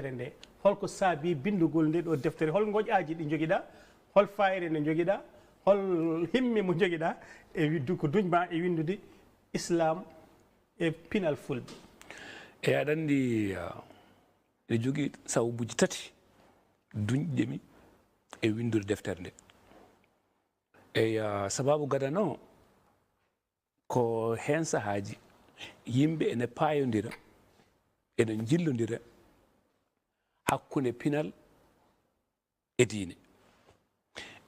nde holko saabi bindugol nde ɗo deftere, hol goƴaji ɗi joguiɗa, hol fayre nde joguiɗa, hol himmi mo joguiɗa e ko duñma e windude islam e pinal fulɓe. E aɗa andi ene jogui sababuji tati duñɗemi e windude deftere nde. Sababu gadano ko hen sahaji yimɓe ene payodira ene jillodira hakkunde pinal e diine.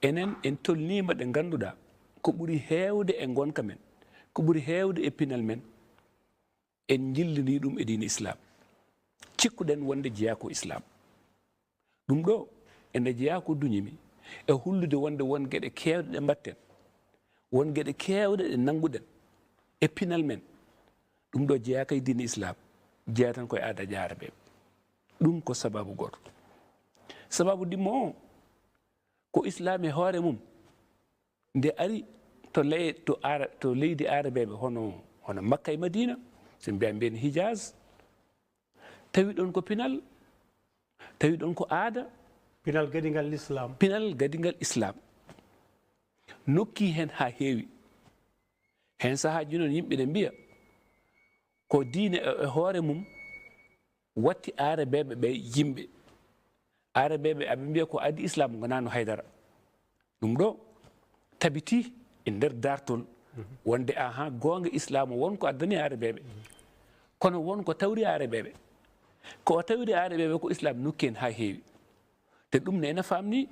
Enen en tolnima ɗe ganduɗa ko ɓuuri hewde e gonka men, ko ɓuuri hewde e pinal men, en jillini ɗum e diine islam. Cikkuɗen wonde jeeya ko islam. Ɗum ɗo ene jeeya ko duñimi e hullude wonde won gueɗe kewɗe ɗe mbatten, won gueɗe kewɗe ɗe nanguɗen e pinal men. ɗum ɗo jeeya kay diine islam, jeeya tan koye aada jaaraɓeɓe. ɗum ko sababu goto. Sababu dimmo o ko islam e hoore mum nde ari to leydi arabeɓe hono makka e madina, so mbiya mbiyen hijaz, tawi ɗon ko pinal, tawi ɗon ko aada, pinal gadigal l'islam, pinal gadigal islam nokki hen ha heewi. Hen sahaji noon yimɓe ne mbiya ko diine e hoore mum watti arabeɓe ɓe yimɓe. Arabeɓe aɓe mbiya ko adi islam gonano haydara. ɗum ɗo tabiti e nder dartol wonde aha gonga islam wonko addani arabeɓe, kono wonko tawri arabeɓe. ko tawri arabeɓe ko islam nokki hen ha heewi. te ɗum ne ene famni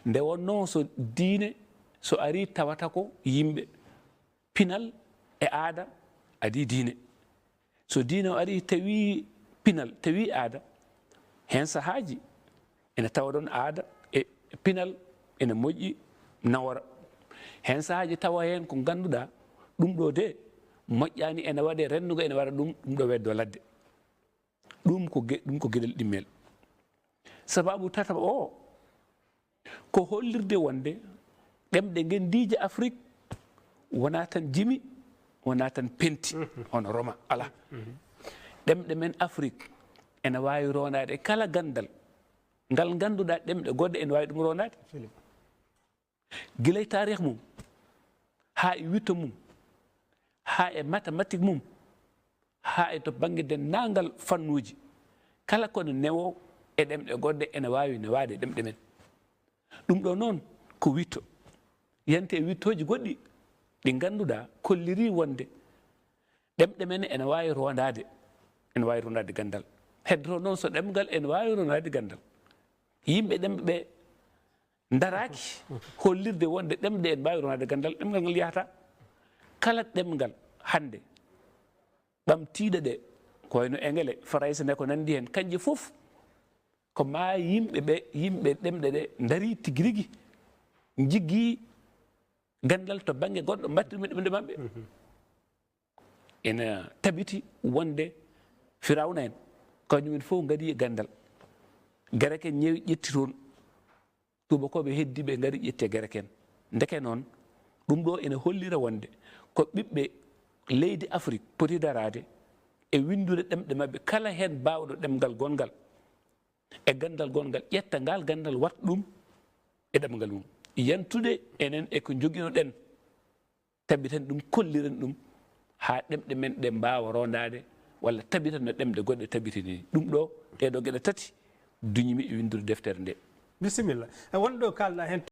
nde wonno so diine so ari tawata ko yimɓe pinal e aada adi diine. So diine o ari tawi pinal tawi aada, hen sahaji ene tawa ɗon aada e pinal ene moƴƴi nawora. Hen sahaji tawa hen ko ganduɗa ɗum ɗo de moƴƴani ene waɗe rendugo ene waɗa ɗum ɗo weddo ladde. ɗum ko gueɗel ɗimmel. Sababu tataɓa o ko hollirde wonde ɗemɗe gendiji Afrique wona tan jimi, wona tan penti hono Roma, ala. ɗemɗe men Afrique ene wawi rondade kala gandal ngal ganduɗa ɗemɗe goɗɗe ene wawi ɗum rondade. guilay tarikh mum ha e witto mum ha e mathématique mum ha e to banggue dennagal fannuji, kala kono newo e ɗemɗe goɗɗe ene wawi ne waade ɗemɗe men. ɗum ɗo noon ko witto yante e wittoji goɗɗi ɗi ganduɗa kolliri wonde ɗemɗe men ene wawi rondade gandal. heddoro noon so ɗemgal ene wawi rondade gandal. yimɓe ɗemɓe ɓe daraki hollirde wonde ɗemɗe en mbawi rondade gandal. ɗemgal ngal yahata kala ɗemgal hande ɓamtiɗe ɗe ko wayno engele, français ne ko nandi hen, kanƴe foof ko ma yimɓe ɗemɗe ɗe dari tigui rigui jiggi gandal to banggue goɗɗo mbattirmi ɗemɗe mabɓe. ene tabiti wonde firawna en kañumen fof gadi e gandal. Greken ñewi ƴetti toon, tubakoɓe heddiɓe gari ƴetti e Greken. Ndeke noon ɗum ɗo ene hollira wonde ko ɓiɓɓe leydi Afrique poti darade e windude ɗemɗe mabɓe. kala hen bawɗo ɗemgal gongal e gandal gongal ƴetta ngal gandal wat ɗum e ɗemgal mum, yantude enen eko joguino ɗen, tabiten ɗum kolliren ɗum ha ɗemɗe men ɗe mbawa rondade walla tabitan no ɗemɗe goɗɗe tabitini. ɗum ɗo ɗeɗo gueɗe tati duñimi e windude deftere nde. Bisimilla. Wonɗo kalɗa hen